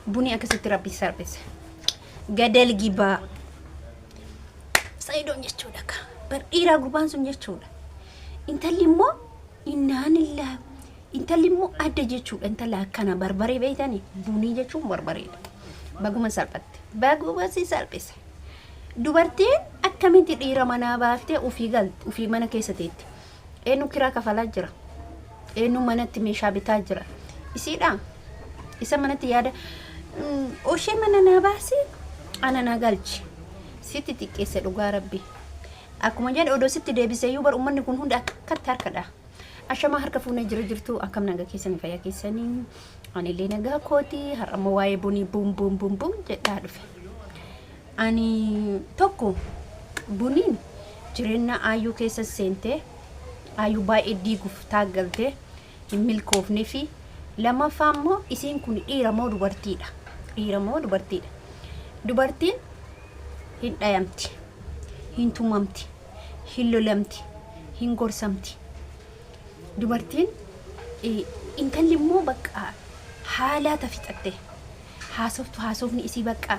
Buni akkasitti rabbi sarbise. Gadal gibaa. Sayidoon jechuudha ka. Bar dhiiraa gurbaan sun jechuudha. Intalli immoo innaanillah. Intalli immoo adda jechuudha. Intala akkana barbaree beeytanii bunii jechuun barbareedha. Baguma salphatte. Baguma si salphise. Dubartiin akkamitti dhiira manaa baaftee ofii galti ofii mana keessa teetti. Eenyu kiraa kafalaa jira. Eenyu manatti meeshaa bitaa jira. Isiidha. Isa manatti yaada oshee mana naa baasi ana na galchi. Sitti xiqqeesse dhugaa rabbi. Akkuma jedhe odoo sitti deebisee yoo bar ummanni kun hunda akkatti harkadha. Ashama harka fuunee jirtu akkam nagaa keessanii fayyaa keessanii ani illee nagaa kooti har'amma waa'ee bunii bum jedhaa dhufe. Ani tokko buniin jireenya ayyuu keessa seentee ayyuu baay'ee diiguuf taaggaltee hin milkoofnee fi lammaffaa immoo isiin kun dhiira moo dubartiidha. Dhiira moo dubartiidha. Dubartiin hin dhayamti, hin tumamti, hin lolamti, hin gorsamti. Dubartiin intalli immoo bakka haalaa tafixatte haasofni isii bakka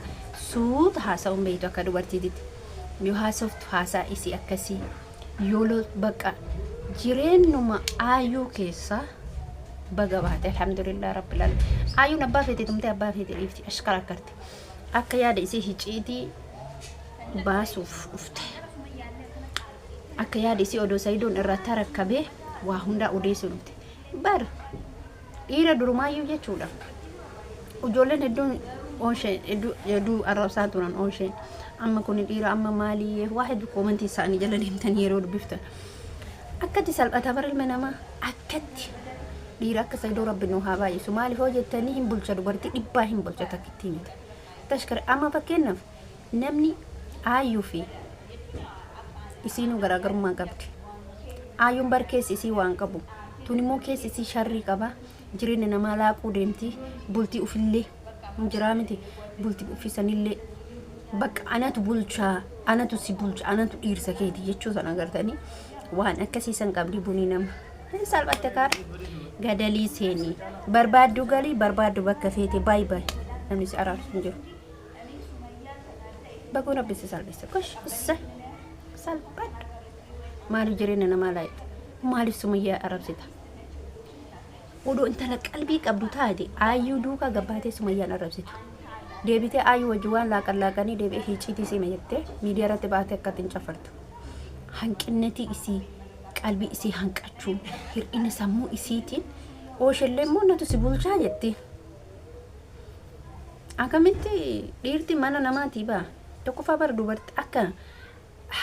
suuta haasa'uun beeytu akka dubartiititti. Yoo haasoftu haasaa isii akkasii yoo bakka jireenyuma ayyuu keessaa baga baate alhamdulillah rabbil alamin. Ayyuun abbaa feete tumtee abbaa feete dhiifti ashkara akkarte akka yaada isii hiciitii baasuuf ufte. Akka yaada isii odoo Sayidoon irratti rakkabee waa hundaa odeessu dhufte. Bar dhiira durumaayyuu jechuudha. Ijoolleen hedduun oonsheen hedduu arrabsaa turan oonsheen amma kun dhiira amma maalii waa hedduu koomantii isaanii jala deemtan yeroo dubbiftan. Akkatti salphata bar ilma namaa akkatti dhiira akka Sayidoo rabbi nuu haa baay'isu maaliif hoo jettanii hin bulcha dubartii dhibbaa hin bulcha takkitti miti. Tashkar amma fakkeenyaaf namni ayyuu fi isiinuu garaagarummaa qabdi. Ayyuun bar keessi isii waan qabu tun immoo keessi isii sharrii qaba. Jireenya namaa laaquu deemti bultii ufillee jiraa miti bultii ufisanillee bakka anatu bulchaa anatu si bulcha anatu dhiirsa keeti jechuu sana agartanii waan akkasiisan qabdi bunii nama. Salphatte kaar gadalii seenii barbaaddu galii barbaaddu bakka feete baay namni si araarsu hin jiru. Bagoon abbisi salphise kosh isa salphadhu. Maaliif jireenya namaa laayidha? Maaliif Sumayyaa arrabsita? Odoo intala qalbii qabdu taate ayyuu duukaa gabbaatee Sumayyaan arrabsitu. Deebitee ayyuu wajji waan laaqanii deebi'ee hiiciitii seema jettee miidiyaa irratti baatee akkatti hin caffartu. Hanqinnatii isii qalbii isii hanqachuu hir'ina sammuu isiitiin ooshellee immoo natu si bulchaa jetti. Akkamitti dhiirti mana namaatii baa tokkoffaa bara dubartii akka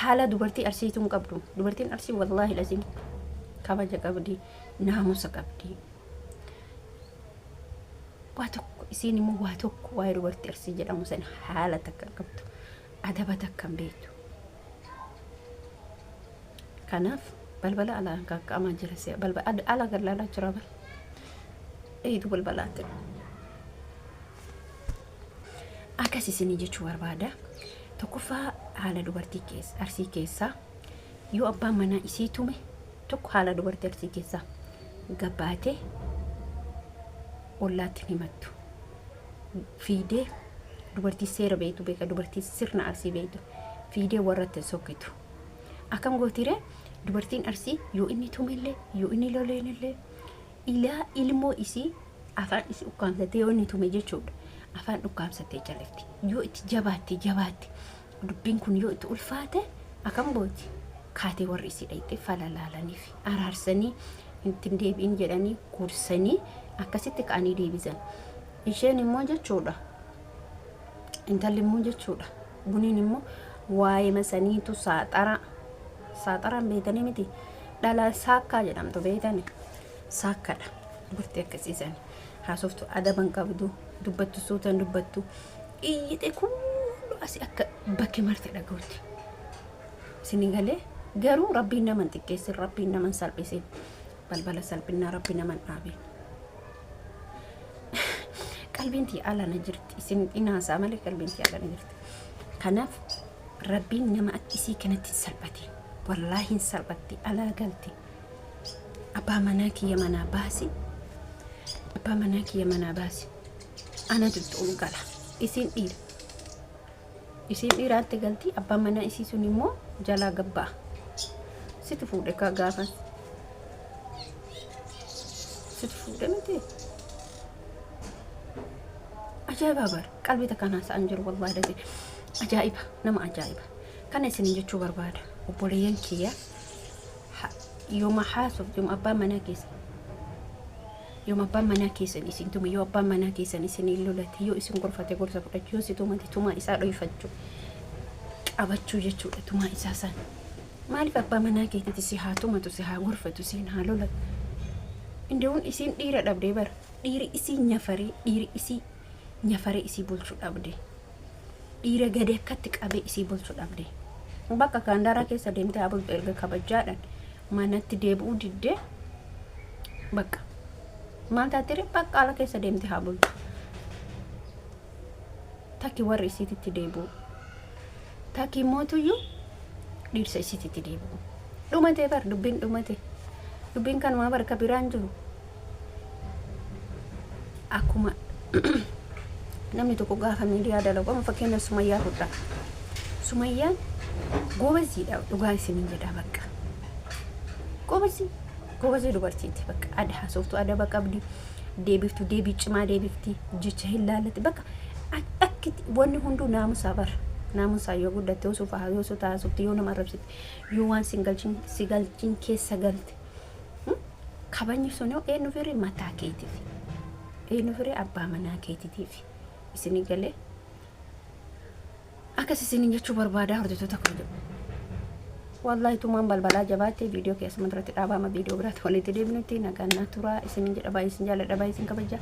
haala dubartii arsiituun qabdu. Dubartiin arsii wallaahi laziin kabaja qabdi naamusa qabdi. Waa tokko isiin immoo waa tokko waa'ee dubartii arsii jedhamu sana haala takka qabdu adaba takka hin beektu. Kanaaf balbala alaa qaqqaamaa jira see balbala alaa galaalaa jira bal eeyitu balbalaatti. Akkas isinii jechuu barbaada. Tokkoffaa haala dubartii keessa arsii keessaa yoo abbaan manaa isii tume tokko haala dubartii arsii keessaa gabbaatee ollaatti himattu. Fiidee dubartii seera beektu beeka dubartii sirna arsii beektu fiidee warratti sokkitu. Akkam gootiree dubartiin arsii yoo inni tumellee yoo inni loleenillee ilaa ilmoo isii afaan isii ukkaamsatee yoo inni tume jechuudha. Afaan ukkaamsatee jalatti yoo itti jabaatte dubbiin kun yoo itti ulfaate akkam gooti kaatee warri isii dhayxee falalaalanii fi araarsanii ittiin deebiin jedhanii kursanii akkasitti ka'anii deebisan. Isheen immoo jechuudha intalli immoo jechuudha buniin immoo waa'ee masaniitu saaxaraan beekanii miti dhala saakkaa jedhamtu beekani saakkadha dubartii akkasiisan haasoftu adaban qabdu dubbattu suutan dubbattu iyyite kullu asi akka bakke marte dhagawti sinigalee garuu rabbiin naman xiqqeessin rabbiin naman salphisin balbala salphinaa rabbi naman dhaabin. Qalbiin tii ala na jirti isin inaasaa malee qalbiin tii ala na jirti. Kanaaf rabbiin nama akkisii kanatti salphate wallaahi hin salphatti alaa galti. Abbaa manaa kiyya manaa baasi ana tuttuun gala isin dhiiraatti galti abbaan manaa isii sun immoo jalaa gabbaa situ fuudhe ka gaafas situ fuudhe miti ajaa'iba bar qalbii takkaan haasa'an jiru barbaadate ajaa'iba nama ajaa'iba kana isin jechuu barbaada obboleeyyan kiyya yooma haasuuf yooma abbaan manaa keessan isin tuma yoo abbaan manaa keessan isin lolate yoo isin gorfate gorsa fudhachuu yoo situmate tumaa isaa dhoyfachuu qabachuu jechuudha tumaa isaa san maaliif abbaa manaa keetitti si haa tumatu si haa gorfatu si haa lolatu indi'uun isin dhiira dhabdee bara dhiiri isii nyafaree isii bulchuu dhabdee dhiira gadi akkatti qabee isii bulchuu dhabdee bakka kaandaraa keessa deemtee haa bultu erga kabajaadhaan manatti deebi'uu diddee bakka maal taatire bakka ala keessa deemtee haa bultu takki warra isiititti deebi'u takki mootuyyuu dhiirsa isiititti deebi'u dhumatee bar dubbiin kanumaa barka biraan jiru akkuma namni tokko gaafa miidiyaa dalaqama fakkeenya Sumayyaa fudhaa Sumayyaan goobasiidha dhugaa isiniin jedha bakka goobasii dubartiitti bakka ada haasoftu adaba qabdi deebiftu deebii cimaa deebifti jecha hin laallatti bakka akkitti wanni hunduu naamusaa yoo guddatte yoo sufaa yoo sotaa softi yoo nama arrabsitti yoo waan si galchin keessa galte kabajni sun yoo eenyu firee mataa keetiif eenyu firee abbaa manaa keetiitiif isinii galee akkas isiniin jechuu barbaadaa hordoftoota kun jedhu wallahi tumaan balbalaa jabaattee viidiyoo keessa matarratti dhaabama viidiyoo biraatti walitti deebinutti nagaan turaa isiniin jedha baay'ee isin jaalladha baay'ee isin kabajaa